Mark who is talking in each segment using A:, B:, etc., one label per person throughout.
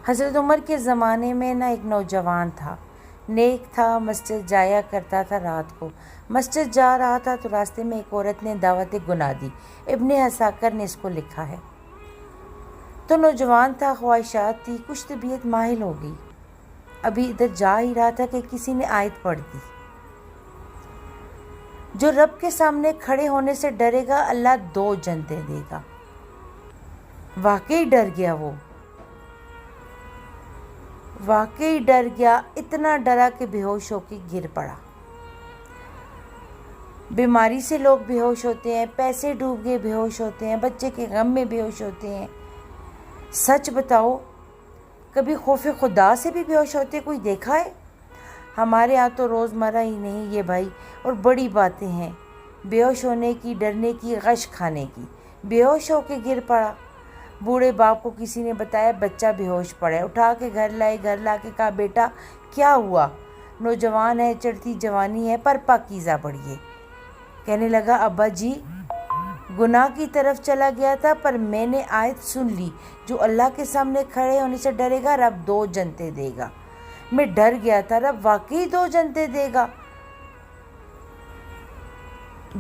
A: حضرت عمر کے زمانے میں ایک نوجوان تھا، نیک تھا، مسجد جایا کرتا تھا۔ رات کو مسجد جا رہا تھا تو راستے میں ایک عورت نے دعوت گناہ دی۔ ابن عساکر نے اس کو لکھا ہے۔ تو نوجوان تھا، خواہشات تھی، کچھ طبیعت مائل ہو گئی۔ ابھی ادھر جا ہی رہا تھا کہ کسی نے آیت پڑھ دی، جو رب کے سامنے کھڑے ہونے سے ڈرے گا اللہ 2 جنتیں دے گا۔ واقعی ڈر گیا، واقعی ڈر گیا، اتنا ڈرا کہ بے ہوش ہو کے گر پڑا۔ بیماری سے لوگ بے ہوش ہوتے ہیں، پیسے ڈوب گئے بے ہوش ہوتے ہیں، بچے کے غم میں بے ہوش ہوتے ہیں۔ سچ بتاؤ، کبھی خوف خدا سے بھی بے ہوش ہوتے کوئی دیکھا ہے؟ ہمارے ہاں تو روزمرہ ہی نہیں یہ بھائی، اور بڑی باتیں ہیں بے ہوش ہونے کی، ڈرنے کی، غش کھانے کی۔ بے ہوش ہو کے گر پڑا۔ بوڑھے باپ کو کسی نے بتایا بچہ بے ہوش پڑا ہے، اٹھا کے گھر لائے، گھر لا کے کہا بیٹا کیا ہوا؟ نوجوان ہے، چڑھتی جوانی ہے، پر پاکیزہ بڑھیے۔ کہنے لگا ابا جی گناہ کی طرف چلا گیا تھا، پر میں نے آیت سن لی، جو اللہ کے سامنے کھڑے ہونے سے ڈرے گا رب 2 جنتیں دے گا۔ میں ڈر گیا تھا، رب واقعی 2 جنتیں دے گا۔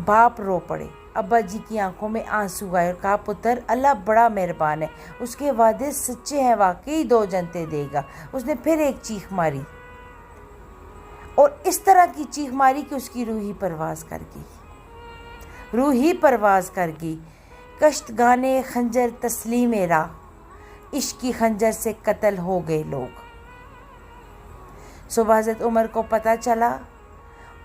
A: باپ رو پڑے، ابا جی کی آنکھوں میں آنسو آئے اور کہا پتر اللہ بڑا مہربان ہے، اس کے وعدے سچے ہیں، واقعی 2 جنتیں دے گا۔ اس نے پھر ایک چیخ ماری، اور اس طرح کی چیخ ماری کہ اس کی روح ہی پرواز کر گئی، روح ہی پرواز کر گئی۔ کشت گانے خنجر تسلیم راہ، عشق کی خنجر سے قتل ہو گئے لوگ۔ صبح حضرت عمر کو پتہ چلا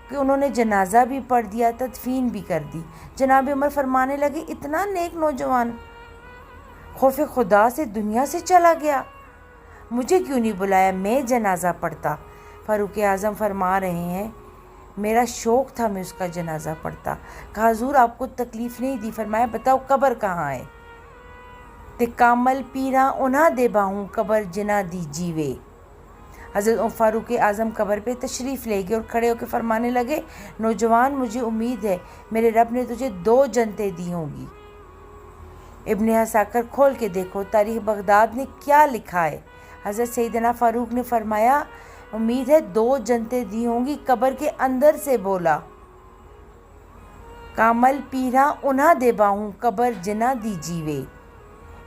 A: کہ انہوں نے جنازہ بھی پڑھ دیا، تدفین بھی کر دی۔ جناب عمر فرمانے لگے اتنا نیک نوجوان خوف خدا سے دنیا سے چلا گیا، مجھے کیوں نہیں بلایا، میں جنازہ پڑھتا۔ فاروق اعظم فرما رہے ہیں میرا شوق تھا میں اس کا جنازہ پڑھتا۔ کہا حضور آپ کو تکلیف نہیں دی؟ فرمایا بتاؤ قبر کہاں ہے؟ تے کامل پیراں انہاں دے باہوں قبر جنہ دی جیوے۔ حضرت فاروق اعظم قبر پہ تشریف لے گئے اور کھڑے ہو کے فرمانے لگے نوجوان مجھے امید ہے میرے رب نے تجھے 2 جنتیں دی ہوں گی۔ ابن عساکر کھول کے دیکھو تاریخ بغداد نے کیا لکھا ہے۔ حضرت سیدنا فاروق نے فرمایا امید ہے 2 جنتیں دی ہوں گی، قبر کے اندر سے بولا کامل پیراں انہاں دے باہوں قبر جنہ دی جیوے۔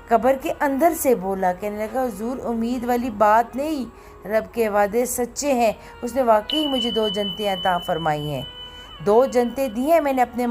A: قبر کے اندر سے بولا، کہنے لگا حضور امید والی بات نہیں، رب کے وعدے سچے ہیں، اس نے واقعی مجھے 2 جنتیں عطا فرمائی ہیں، 2 جنتیں دی ہیں میں نے اپنے